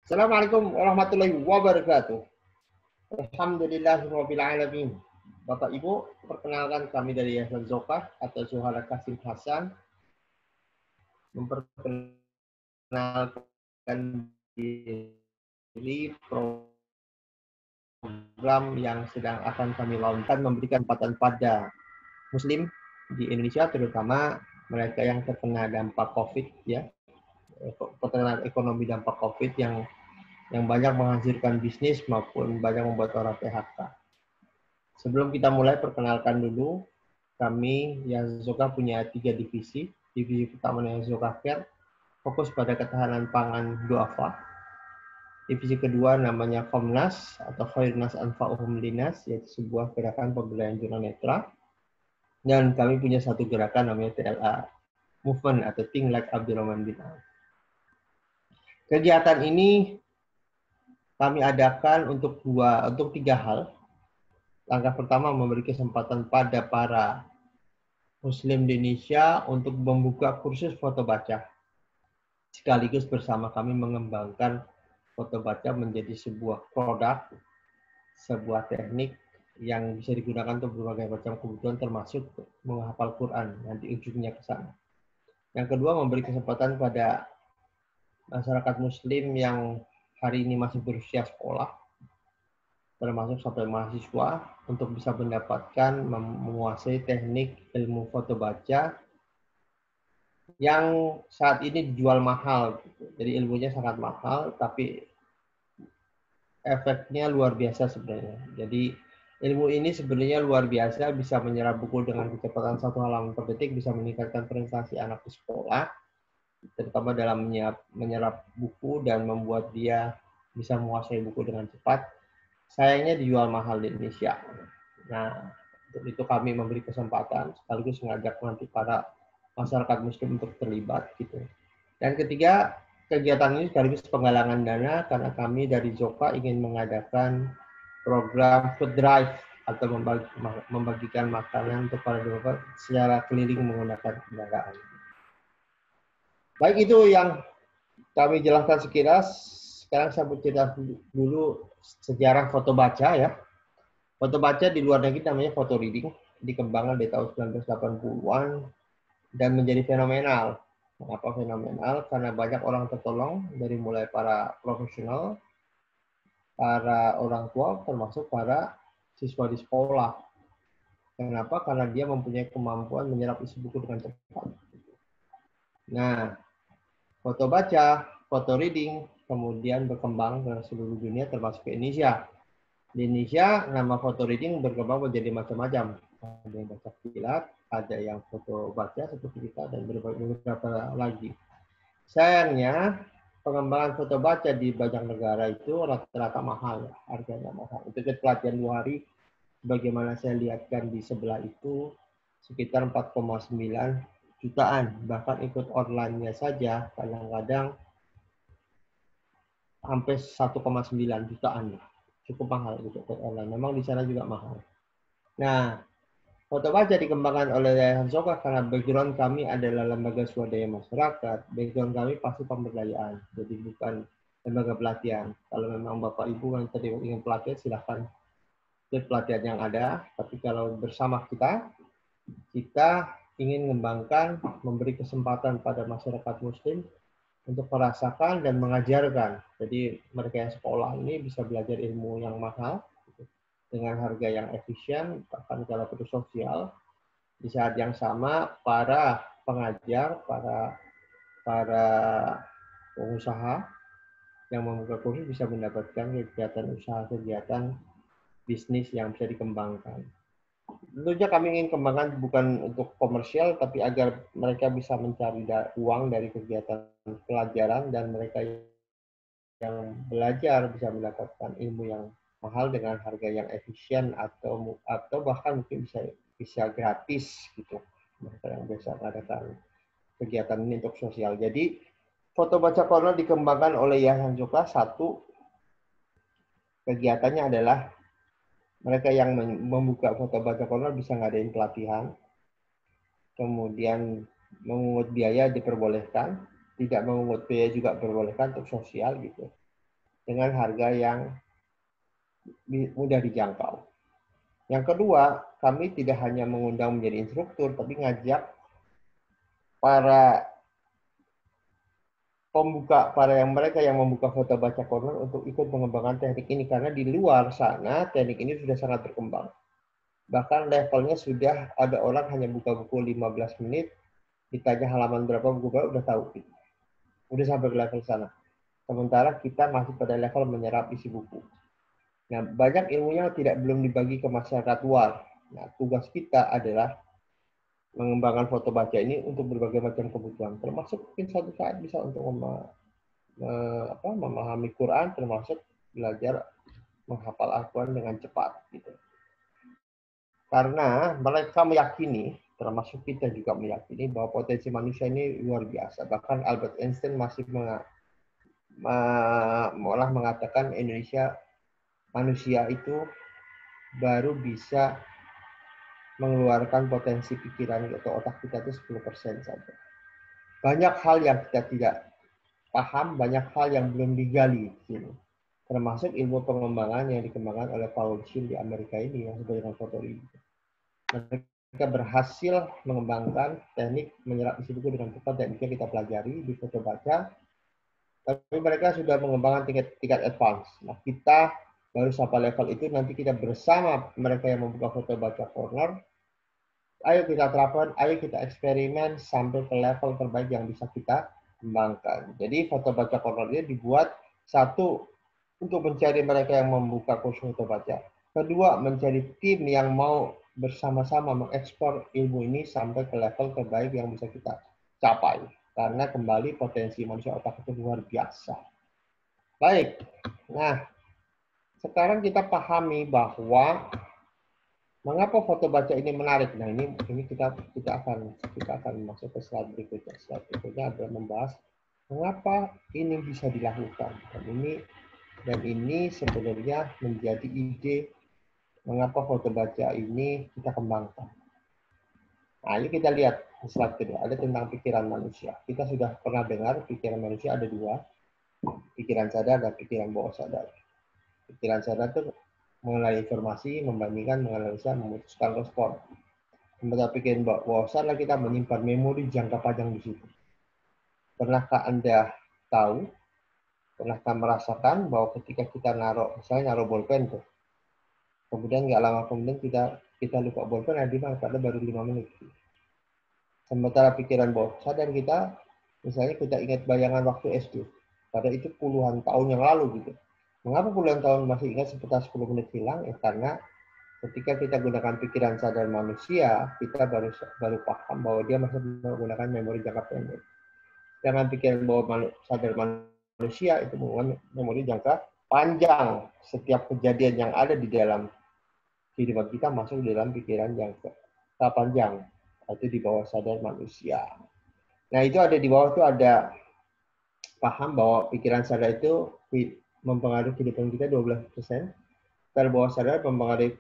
Assalamualaikum warahmatullahi wabarakatuh. Alhamdulillahirabbil alamin. Bapak Ibu, perkenalkan kami dari Yayasan Zokah atau Zuhara Kasim Hasan memperkenalkan diri program yang sedang akan kami launchkan memberikan kesempatan pada Muslim di Indonesia, terutama mereka yang terkena dampak COVID, ya, terkena ekonomi dampak COVID yang banyak menghasilkan bisnis maupun banyak membuat orang PHK. Sebelum kita mulai, perkenalkan dulu, kami Yayasan Zokah punya 3 divisi. Divisi pertama Yayasan Zokah Care, fokus pada ketahanan pangan duafa. Divisi kedua namanya Komnas atau Khairnas Anfa'uhum Linas, yaitu sebuah gerakan pemberdayaan tunanetra. Dan kami punya satu gerakan namanya TLA, Movement atau Think Like Abdurrahman bin Auf. Kegiatan ini kami adakan untuk 3 hal. Langkah pertama, memberi kesempatan pada para Muslim di Indonesia untuk membuka kursus foto baca. Sekaligus bersama kami mengembangkan foto baca menjadi sebuah produk, sebuah teknik yang bisa digunakan untuk berbagai macam kebutuhan termasuk menghafal Quran, nanti ujungnya ke sana. Yang kedua, memberi kesempatan pada masyarakat Muslim yang hari ini masih berusia sekolah, termasuk sampai mahasiswa, untuk bisa mendapatkan menguasai teknik ilmu foto baca yang saat ini dijual mahal. Jadi ilmunya sangat mahal, tapi efeknya luar biasa sebenarnya. Jadi ilmu ini sebenarnya luar biasa, bisa menyerap buku dengan kecepatan 1 halaman per detik, bisa meningkatkan prestasi anak di sekolah, terutama dalam menyerap buku dan membuat dia bisa menguasai buku dengan cepat. Sayangnya dijual mahal di Indonesia. Nah, untuk itu kami memberi kesempatan sekaligus mengajak nanti para masyarakat Muslim untuk terlibat gitu. Dan ketiga, kegiatan ini sekaligus penggalangan dana karena kami dari Zokah ingin mengadakan program food drive atau membagikan makanan untuk para driver secara keliling menggunakan kendaraan. Baik, itu yang kami jelaskan sekilas. Sekarang saya bercerita dulu sejarah foto baca, ya. Foto baca di luar negeri namanya foto reading, dikembangkan di tahun 1980-an dan menjadi fenomenal. Mengapa fenomenal? Karena banyak orang tertolong, dari mulai para profesional, para orang tua, termasuk para siswa di sekolah. Kenapa? Karena dia mempunyai kemampuan menyerap isi buku dengan cepat. Nah, foto baca, foto reading, kemudian berkembang ke seluruh dunia termasuk ke Indonesia. Di Indonesia, nama foto reading berkembang menjadi macam-macam. Ada yang baca kilat, ada yang foto baca seperti kita, dan beberapa lagi. Sayangnya, pengembangan foto baca di banyak negara itu rata-rata mahal, harganya mahal. Untuk pelatihan 2 hari, bagaimana saya lihatkan di sebelah itu, sekitar 4,9 jutaan. Bahkan ikut online-nya saja, kadang-kadang sampai 1,9 jutaan. Cukup mahal untuk ikut online. Memang di sana juga mahal. Nah, foto baca dikembangkan oleh Yayasan Zokah karena background kami adalah lembaga swadaya masyarakat. Background kami pasti pemberdayaan, jadi bukan lembaga pelatihan. Kalau memang Bapak Ibu yang tadi ingin pelatihan, silahkan ikut pelatihan yang ada. Tapi kalau bersama kita ingin mengembangkan, memberi kesempatan pada masyarakat Muslim untuk merasakan dan mengajarkan. Jadi mereka yang sekolah ini bisa belajar ilmu yang mahal dengan harga yang efisien, bahkan kalau perlu sosial. Di saat yang sama, para pengajar, para pengusaha yang membuka kursus bisa mendapatkan kegiatan usaha, kegiatan bisnis yang bisa dikembangkan. Tentunya kami ingin kembangkan bukan untuk komersial, tapi agar mereka bisa mencari uang dari kegiatan pelajaran, dan mereka yang belajar bisa mendapatkan ilmu yang mahal dengan harga yang efisien, atau bahkan mungkin bisa gratis gitu. Mereka yang biasa mengadakan kegiatan ini untuk sosial. Jadi foto baca corner dikembangkan oleh Yayasan Zokah. Satu, kegiatannya adalah mereka yang membuka foto baca corner bisa ngadain pelatihan, kemudian memungut biaya diperbolehkan, tidak memungut biaya juga diperbolehkan untuk sosial gitu. dengan harga yang mudah dijangkau. Yang kedua, kami tidak hanya mengundang menjadi instruktur, tapi ngajak para mereka yang membuka foto baca corner untuk ikut mengembangkan teknik ini, karena di luar sana teknik ini sudah sangat berkembang. Bahkan levelnya sudah ada orang hanya buka buku 15 menit, ditanya halaman berapa buku baru udah tahu. Udah sampai ke level sana. Sementara kita masih pada level menyerap isi buku. Nah, banyak ilmunya belum dibagi ke masyarakat luar. Nah, tugas kita adalah mengembangkan foto baca ini untuk berbagai macam kebutuhan. Termasuk mungkin suatu saat bisa untuk memahami Quran, termasuk belajar menghafal Al-Quran dengan cepat. Gitu. Karena mereka meyakini, termasuk kita juga meyakini, bahwa potensi manusia ini luar biasa. Bahkan Albert Einstein masih malah mengatakan manusia itu baru bisa mengeluarkan potensi pikiran atau otak kita itu 10% saja. Banyak hal yang kita tidak paham, banyak hal yang belum digali di sini. Termasuk ilmu pengembangan yang dikembangkan oleh Paul Schill di Amerika ini yang disebut dengan foto ini. Mereka berhasil mengembangkan teknik menyerap isi buku dengan cepat dan bisa kita pelajari di foto baca. Tapi mereka sudah mengembangkan tingkat advance. Nah, kita baru sampai level itu, nanti kita bersama mereka yang membuka foto baca corner. Ayo kita terapkan, ayo kita eksperimen sampai ke level terbaik yang bisa kita kembangkan. Jadi foto baca corner ini dibuat satu untuk mencari mereka yang membuka kursus foto baca. Kedua, mencari tim yang mau bersama-sama mengekspor ilmu ini sampai ke level terbaik yang bisa kita capai. Karena kembali potensi manusia otak itu luar biasa. Baik, nah sekarang kita pahami bahwa mengapa foto baca ini menarik. Nah ini kita akan masuk ke slide berikutnya. Slide berikutnya adalah membahas mengapa ini bisa dilakukan. Dan ini sebenarnya menjadi ide mengapa foto baca ini kita kembangkan. Nah, ini kita lihat slide kedua, ada tentang pikiran manusia. Kita sudah pernah dengar pikiran manusia ada dua, pikiran sadar dan pikiran bawah sadar. Pikiran sadar itu mengenai informasi, membandingkan, menganalisa, memutuskan respon. Sementara pikiran bawah sadar kita menyimpan memori jangka panjang di situ. Pernahkah Anda tahu, pernahkah merasakan bahwa ketika kita misalnya naruh bolpen tuh, kemudian nggak lama kemudian kita lupa bolpen, di mana padahal baru 5 menit. Sementara pikiran bawah sadar kita, misalnya kita ingat bayangan waktu SD, pada itu puluhan tahun yang lalu gitu. Mengapa puluhan tahun masih ingat sekitar 10 menit hilang? Ya karena ketika kita gunakan pikiran sadar manusia, kita baru paham bahwa dia masih menggunakan memori jangka pendek. Dengan pikiran bawah sadar manusia itu menggunakan memori jangka panjang. Setiap kejadian yang ada di dalam kehidupan kita masuk dalam pikiran jangka panjang. Itu di bawah sadar manusia. Nah itu ada di bawah itu ada paham bahwa pikiran sadar itu mempengaruhi kehidupan kita 12%. Bawah sadar mempengaruhi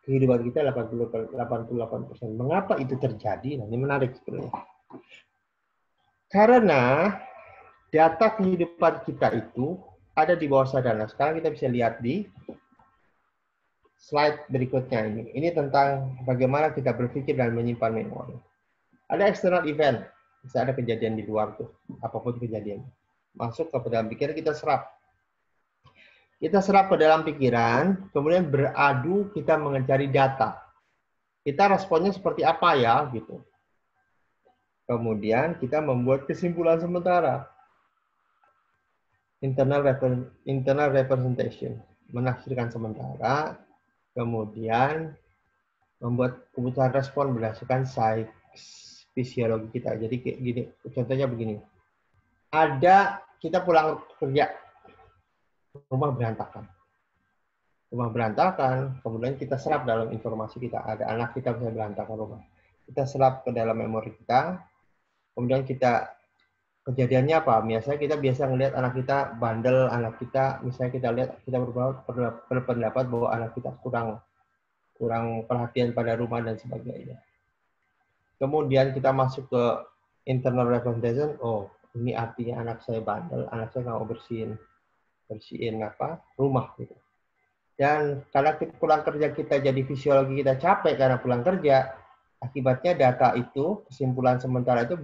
kehidupan kita 88%. Mengapa itu terjadi? Nah ini menarik sebenarnya. Karena data kehidupan kita itu ada di bawah sadar. Nah sekarang kita bisa lihat di slide berikutnya ini. Ini tentang bagaimana kita berpikir dan menyimpan memori. Ada external event, bisa ada kejadian di luar tuh, apapun kejadian. Masuk ke dalam pikiran kita serap. Kita serap ke dalam pikiran, kemudian beradu kita mencari data. Kita responnya seperti apa ya gitu. Kemudian kita membuat kesimpulan sementara. Internal representation, menafsirkan sementara. Kemudian membuat kebutuhan respon berdasarkan fisiologi kita. Jadi gini, contohnya begini. Kita pulang kerja, rumah berantakan, kemudian kita serap dalam informasi kita. Ada anak kita bisa berantakan rumah. Kita serap ke dalam memori kita, kemudian kejadiannya apa? Biasanya kita ngelihat anak kita bandel, anak kita, misalnya kita berpendapat bahwa anak kita kurang perhatian pada rumah dan sebagainya. Kemudian kita masuk ke internal representation, oh ini artinya anak saya bandel, anak saya nggak mau bersihin bersihin rumah gitu. Dan karena pulang kerja kita jadi fisiologi kita capek karena pulang kerja, akibatnya data itu, kesimpulan sementara itu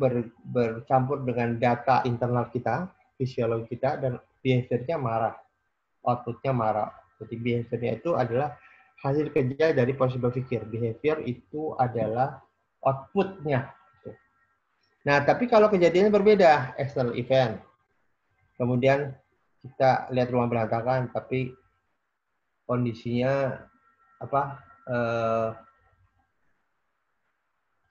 bercampur dengan data internal kita, fisiologi kita, dan behavior-nya marah, output-nya marah. Jadi behavior-nya itu adalah hasil kerja dari proses berpikir. Behavior itu adalah output-nya. Nah, tapi kalau kejadiannya berbeda, external event. Kemudian kita lihat rumah berantakan, tapi kondisinya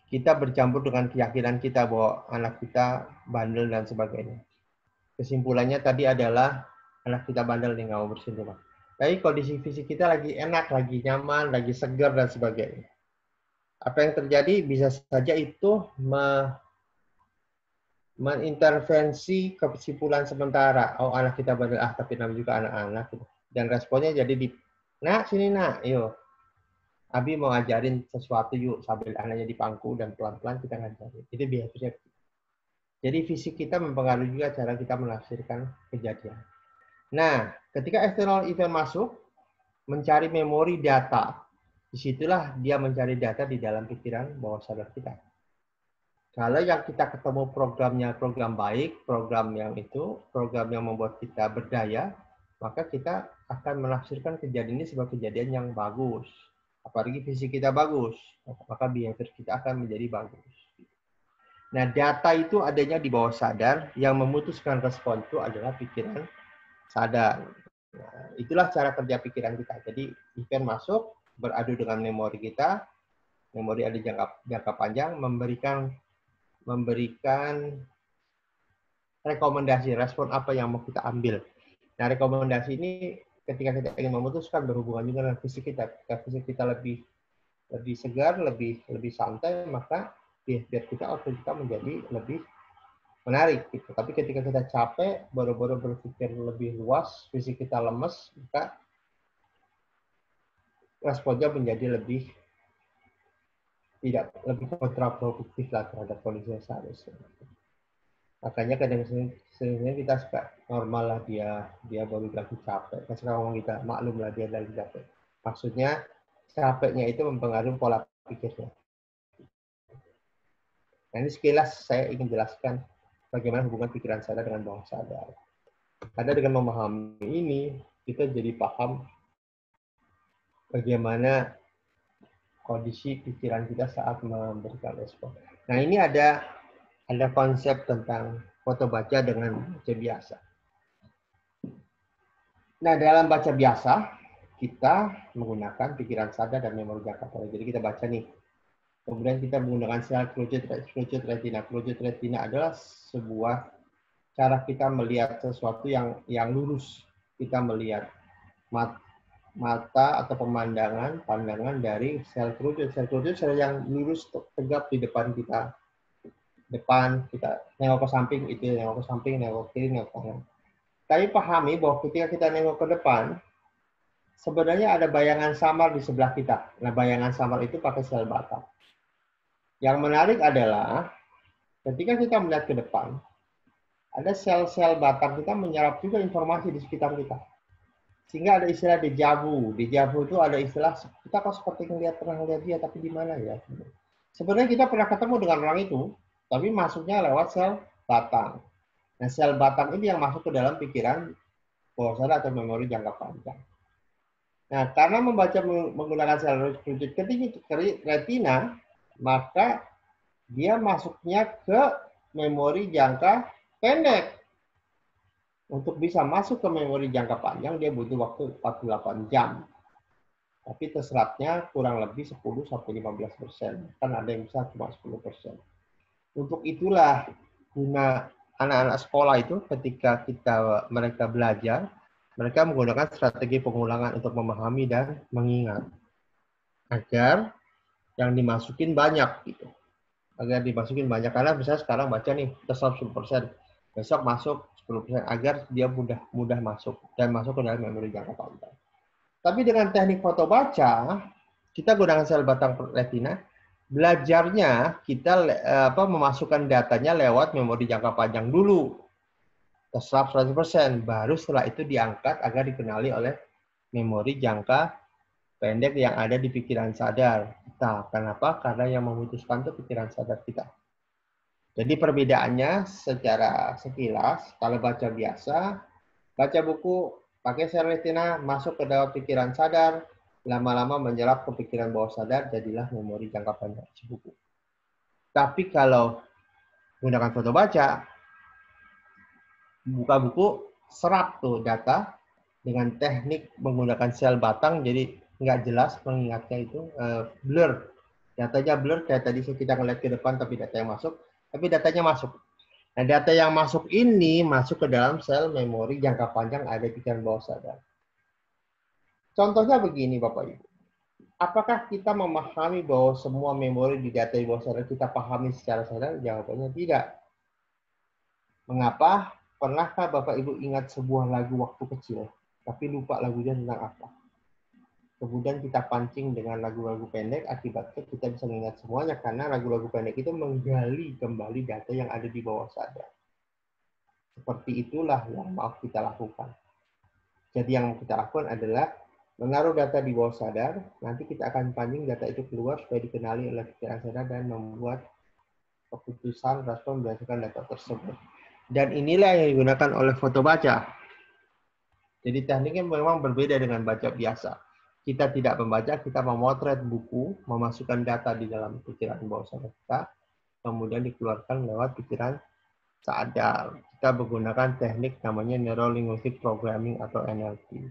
kita bercampur dengan keyakinan kita bahwa anak kita bandel dan sebagainya. Kesimpulannya tadi adalah anak kita bandel nih, nggak mau bersihin rumah. Tapi kondisi fisik kita lagi enak, lagi nyaman, lagi segar dan sebagainya. Apa yang terjadi bisa saja itu mengintervensi kesimpulan sementara. Oh, anak kita bandel, tapi namanya juga anak-anak. Dan responnya jadi nak, sini nak, yuk. Abi mau ngajarin sesuatu yuk, sambil anaknya di pangku dan pelan-pelan kita ngajarin. Itu biasanya. Jadi fisik kita mempengaruhi juga cara kita menafsirkan kejadian. Nah, ketika external event masuk, mencari memori data. Disitulah dia mencari data di dalam pikiran bawah sadar kita. Kalau yang kita ketemu programnya program baik, program yang membuat kita berdaya, maka kita akan menafsirkan kejadian ini sebagai kejadian yang bagus. Apalagi fisik kita bagus, maka behavior kita akan menjadi bagus. Nah, data itu adanya di bawah sadar, yang memutuskan respon itu adalah pikiran sadar. Nah, itulah cara kerja pikiran kita. Jadi, event masuk, beradu dengan memori kita, memori ada jangka panjang, memberikan rekomendasi, respon apa yang mau kita ambil. Nah, rekomendasi ini ketika kita ingin memutuskan berhubungan juga dengan fisik kita. Ketika fisik kita lebih segar, lebih santai, maka behavior kita, output kita menjadi lebih menarik. Gitu. Tapi ketika kita capek, baru-baru berpikir lebih luas, fisik kita lemes, maka responnya menjadi lebih kontraproduktif lah terhadap kondisi yang seharusnya. Makanya kadang-kadang kita suka normal lah dia baru lagi capek. Sekarang ngomong kita maklum lah dia lagi capek. Maksudnya capeknya itu mempengaruhi pola pikirnya. Nah, ini sekilas saya ingin jelaskan bagaimana hubungan pikiran sadar dengan bawah sadar. Karena dengan memahami ini, kita jadi paham bagaimana kondisi pikiran kita saat memberikan respon. Nah, ini ada konsep tentang foto baca dengan baca biasa. Nah, dalam baca biasa, kita menggunakan pikiran sadar dan memori jangka panjang. Jadi kita baca nih. Kemudian kita menggunakan sel kerucut retina. Kerucut retina adalah sebuah cara kita melihat sesuatu yang lurus. Kita melihat mata atau pandangan dari sel kerucut. Sel kerucut sel yang lurus tegap di depan kita. Kita nengok ke samping, nengok ke samping, nengok ke kiri, nengok ke kanan. Tapi pahami bahwa ketika kita nengok ke depan, sebenarnya ada bayangan samar di sebelah kita. Nah, bayangan samar itu pakai sel batang. Yang menarik adalah ketika kita melihat ke depan, ada sel-sel batang kita menyerap juga informasi di sekitar kita. Sehingga ada istilah deja vu. Deja vu itu ada istilah, kita kok seperti pernah ngeliat dia, tapi di mana ya? Sebenarnya kita pernah ketemu dengan orang itu, tapi masuknya lewat sel batang. Nah, sel batang ini yang masuk ke dalam pikiran bawah sadar atau memori jangka panjang. Nah, karena membaca menggunakan sel kerucut retina, maka dia masuknya ke memori jangka pendek. Untuk bisa masuk ke memori jangka panjang, dia butuh waktu 48 jam. Tapi terserapnya kurang lebih 10-15%. Kan ada yang bisa cuma 10%. Untuk itulah guna anak-anak sekolah itu ketika mereka belajar, mereka menggunakan strategi pengulangan untuk memahami dan mengingat. Agar yang dimasukin banyak gitu. Agar dimasukin banyak. Karena misalnya sekarang baca nih, kita 10%. Besok masuk 10%. Agar dia mudah masuk. Dan masuk ke dalam memori jangka panjang. Tapi dengan teknik foto baca, kita gunakan sel batang retina, belajarnya kita memasukkan datanya lewat memori jangka panjang dulu. terserap 100%. Baru setelah itu diangkat agar dikenali oleh memori jangka pendek yang ada di pikiran sadar kita. Kenapa? Karena yang memutuskan itu pikiran sadar kita. Jadi perbedaannya secara sekilas, kalau baca biasa, baca buku, pakai sel retina, masuk ke dalam pikiran sadar, lama-lama menyerap ke pikiran bawah sadar, jadilah memori jangka pendek si buku. Tapi kalau menggunakan foto baca, buka buku, serap tuh data dengan teknik menggunakan sel batang, jadi nggak jelas mengingatnya itu, blur. Datanya blur, kayak tadi kita ngeliat ke depan tapi datanya masuk, tapi datanya masuk. Nah, data yang masuk ini masuk ke dalam sel memori jangka panjang ada di pikiran bawah sadar. Contohnya begini Bapak Ibu. Apakah kita memahami bahwa semua memori di data di bawah sadar kita pahami secara sadar? Jawabannya tidak. Mengapa? Pernahkah Bapak Ibu ingat sebuah lagu waktu kecil, tapi lupa lagunya tentang apa? Kemudian kita pancing dengan lagu-lagu pendek, akibatnya kita bisa mengingat semuanya, karena lagu-lagu pendek itu menggali kembali data yang ada di bawah sadar. Seperti itulah yang mau kita lakukan. Jadi yang kita lakukan adalah menaruh data di bawah sadar, nanti kita akan pancing data itu keluar supaya dikenali oleh pikiran sadar dan membuat keputusan respon berdasarkan data tersebut. Dan inilah yang digunakan oleh foto baca. Jadi tekniknya memang berbeda dengan baca biasa. Kita tidak membaca, kita memotret buku, memasukkan data di dalam pikiran bawah sadar kita, kemudian dikeluarkan lewat pikiran sadar. Kita menggunakan teknik namanya Neuro Linguistic Programming atau NLP.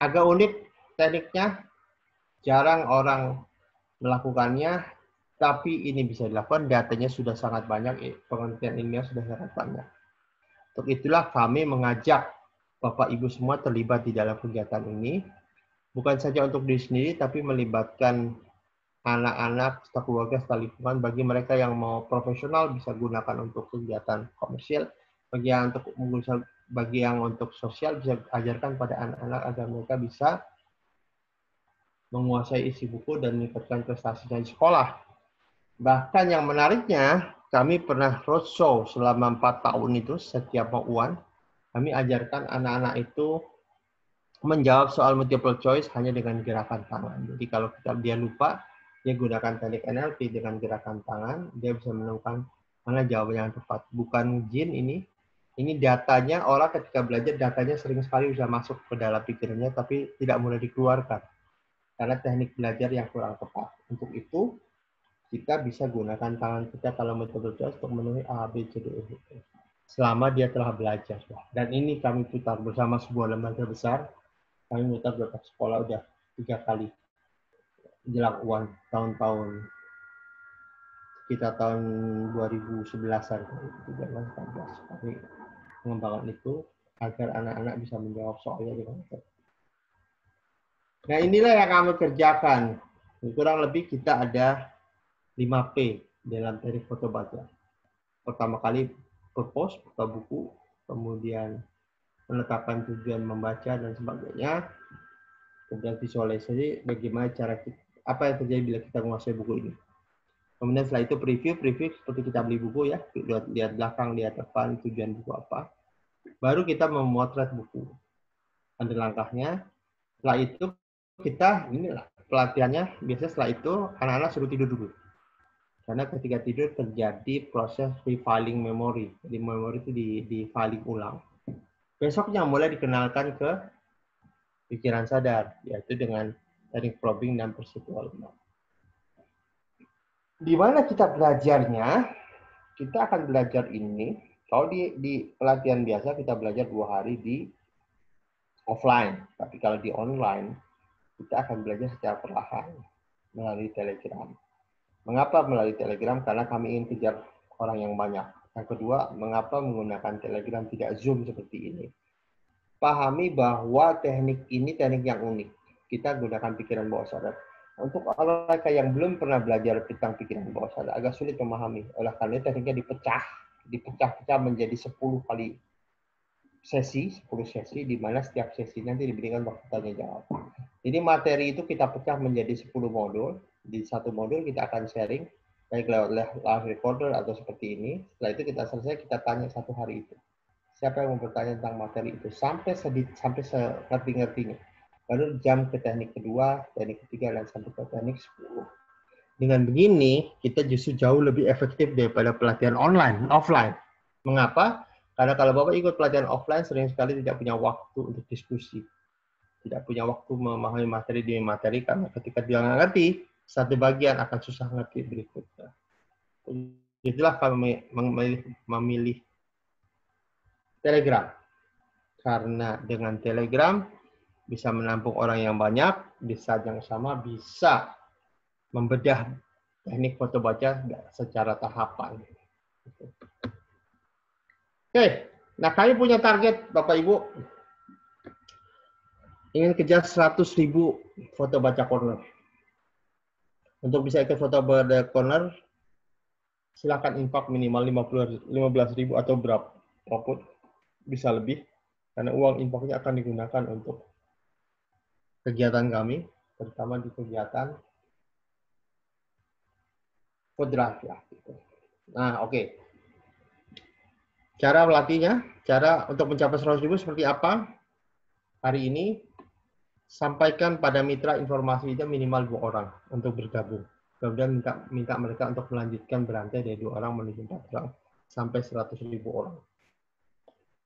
Agak unik tekniknya, jarang orang melakukannya, tapi ini bisa dilakukan, datanya sudah sangat banyak, penelitian ilmiah sudah sangat banyak. Untuk itulah kami mengajak Bapak Ibu semua terlibat di dalam kegiatan ini, bukan saja untuk diri sendiri, tapi melibatkan anak-anak, serta keluarga, serta lingkungan. Bagi mereka yang mau profesional bisa gunakan untuk kegiatan komersial, bagi yang untuk sosial bisa ajarkan pada anak-anak agar mereka bisa menguasai isi buku dan meningkatkan prestasinya di sekolah. Bahkan yang menariknya, kami pernah roadshow selama 4 tahun itu setiap UAN. Kami ajarkan anak-anak itu menjawab soal multiple choice hanya dengan gerakan tangan. Jadi kalau dia lupa, dia gunakan teknik NLP dengan gerakan tangan, dia bisa menemukan mana jawaban yang tepat. Bukan jin ini datanya, orang ketika belajar datanya sering sekali bisa masuk ke dalam pikirannya, tapi tidak mudah dikeluarkan. Karena teknik belajar yang kurang tepat. Untuk itu, kita bisa gunakan tangan kita kalau multiple choice untuk memenuhi A, B, C, D, E, F. Selama dia telah belajar. Dan ini kami putar bersama sebuah lembaga besar. Kami mutar beberapa sekolah udah 3 kali jelang UAN tahun-tahun kita tahun 2011-an 2013 kami mengembangkan itu agar anak-anak bisa menjawab soalnya dengan benar. Nah inilah yang kami kerjakan. Kurang lebih kita ada 5P dalam teknik foto baca. Pertama kali purpose, buka buku, kemudian menetapkan tujuan membaca dan sebagainya. Kemudian visualisasi bagaimana apa yang terjadi bila kita menguasai buku ini. Kemudian setelah itu preview seperti kita beli buku ya, lihat belakang, lihat depan, tujuan buku apa. Baru kita memotret buku. Ada langkahnya. Setelah itu kita, inilah pelatihannya, biasanya setelah itu anak-anak suruh tidur dulu. Karena ketika tidur terjadi proses refiling memori. Jadi memori itu di-filing ulang. Besoknya mulai dikenalkan ke pikiran sadar, yaitu dengan teknik probing dan perceptual. Di mana kita belajarnya? Kita akan belajar ini, kalau di pelatihan biasa kita belajar 2 hari di offline, tapi kalau di online, kita akan belajar secara perlahan melalui Telegram. Mengapa melalui Telegram? Karena kami ingin kejar orang yang banyak. Yang kedua, mengapa menggunakan Telegram tidak Zoom seperti ini? Pahami bahwa teknik ini teknik yang unik. Kita gunakan pikiran bawah sadar. Untuk mereka yang belum pernah belajar tentang pikiran bawah sadar, agak sulit memahami. Oleh karena tekniknya dipecah-pecah menjadi 10 kali sesi, 10 sesi, di mana setiap sesi nanti diberikan waktu tanya jawab. Jadi materi itu kita pecah menjadi 10 modul. Di satu modul kita akan sharing, baik lewat live recorder atau seperti ini. Setelah itu kita selesai, kita tanya 1 hari itu. Siapa yang mau bertanya tentang materi itu sampai sengerti-ngertinya. Baru jam ke teknik kedua, teknik ketiga, dan sampai ke teknik 10. Dengan begini, kita justru jauh lebih efektif daripada pelatihan offline. Mengapa? Karena kalau Bapak ikut pelatihan offline, sering sekali tidak punya waktu untuk diskusi. Tidak punya waktu memahami materi demi materi, karena ketika dia nggak ngerti, satu bagian akan susah ngerti berikutnya. Itulah kami memilih Telegram. Karena dengan Telegram bisa menampung orang yang banyak, di saat yang sama bisa membedah teknik foto baca secara tahapan. Oke, nah kami punya target Bapak Ibu. Ingin kejar 100.000 foto baca corner. Untuk bisa ikut foto baca corner, silakan infak minimal 15.000 atau berapapun, bisa lebih. Karena uang infaknya akan digunakan untuk kegiatan kami, terutama di kegiatan food drive ya. Nah, oke. Cara melatihnya, cara untuk mencapai 100.000 seperti apa? Hari ini sampaikan pada mitra informasi itu minimal 2 orang untuk bergabung. Kemudian minta mereka untuk melanjutkan berantai dari 2 orang menuju 4 orang sampai 100.000 orang.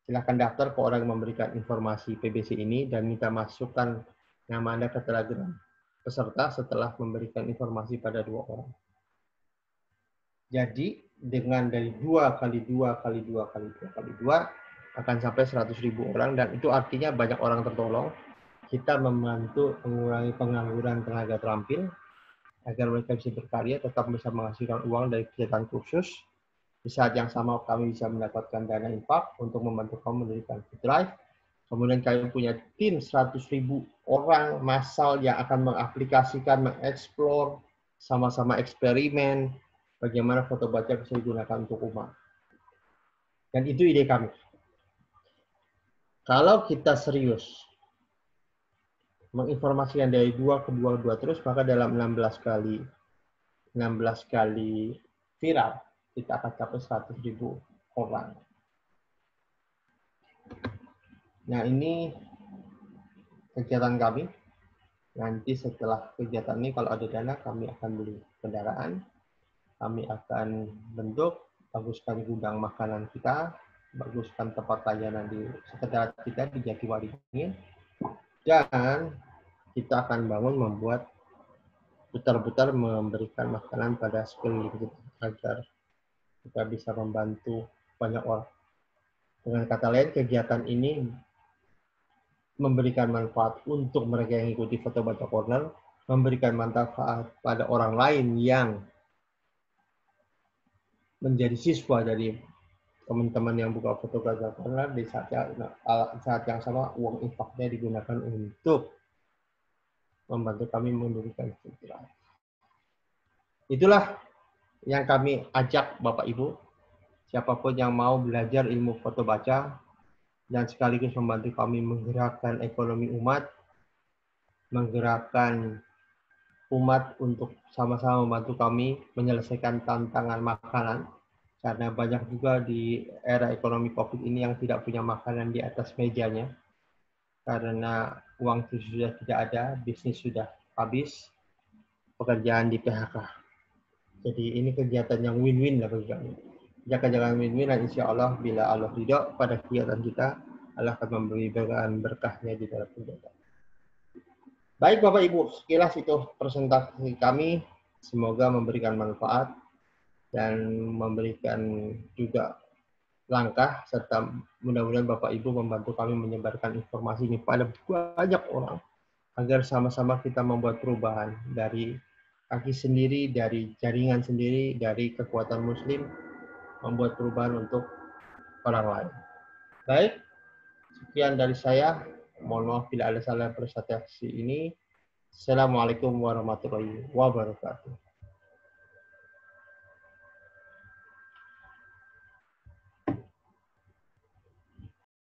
Silakan daftar ke orang yang memberikan informasi PBC ini dan minta masukkan nama Anda ke Telegram peserta setelah memberikan informasi pada 2 orang. Jadi dengan dari 2 kali 2 kali 2 kali 2 kali 2 akan sampai 100.000 orang, dan itu artinya banyak orang tertolong. Kita membantu mengurangi pengangguran tenaga terampil agar mereka bisa berkarya, tetap bisa menghasilkan uang dari kegiatan kursus. Di saat yang sama kami bisa mendapatkan dana infak untuk membantu kamu mendirikan food drive. Kemudian kami punya tim 100.000 orang massal yang akan mengaplikasikan, mengeksplor, sama-sama eksperimen bagaimana foto baca bisa digunakan untuk umat. Dan itu ide kami. Kalau kita serius menginformasikan dari 2 ke 2 terus, maka dalam 16 kali viral kita akan capai 100.000 orang. Nah, ini kegiatan kami. Nanti setelah kegiatan ini kalau ada dana, kami akan beli kendaraan, kami akan bentuk, baguskan gudang makanan kita, baguskan tempat layanan di sekitar kita di Jatiwadi ini, dan kita akan membuat putar-putar memberikan makanan pada sekeliling kita agar kita bisa membantu banyak orang. Dengan kata lain, kegiatan ini memberikan manfaat untuk mereka yang ikuti foto baca corner, memberikan manfaat pada orang lain yang menjadi siswa dari teman-teman yang buka foto baca corner. Di saat yang sama uang infaknya digunakan untuk membantu kami mendirikan food drive. Itulah yang kami ajak Bapak Ibu, siapapun yang mau belajar ilmu foto baca dan sekaligus membantu kami menggerakkan ekonomi umat, menggerakkan umat untuk sama-sama membantu kami menyelesaikan tantangan makanan, karena banyak juga di era ekonomi COVID ini yang tidak punya makanan di atas mejanya, karena uang sudah tidak ada, bisnis sudah habis, pekerjaan di PHK. Jadi ini kegiatan yang win-win lah bagi kami. Jangan win-win, dan insya Allah bila Allah ridho pada kegiatan kita, Allah akan memberikan berkahnya di dalam kegiatan. Baik Bapak Ibu, sekilas itu presentasi kami. Semoga memberikan manfaat dan memberikan juga langkah, serta mudah-mudahan Bapak Ibu membantu kami menyebarkan informasi ini pada banyak orang agar sama-sama kita membuat perubahan dari kaki sendiri, dari jaringan sendiri, dari kekuatan Muslim, membuat perubahan untuk orang lain. Baik, sekian dari saya. Mohon maaf bila ada salah presentasi ini. Assalamualaikum warahmatullahi wabarakatuh.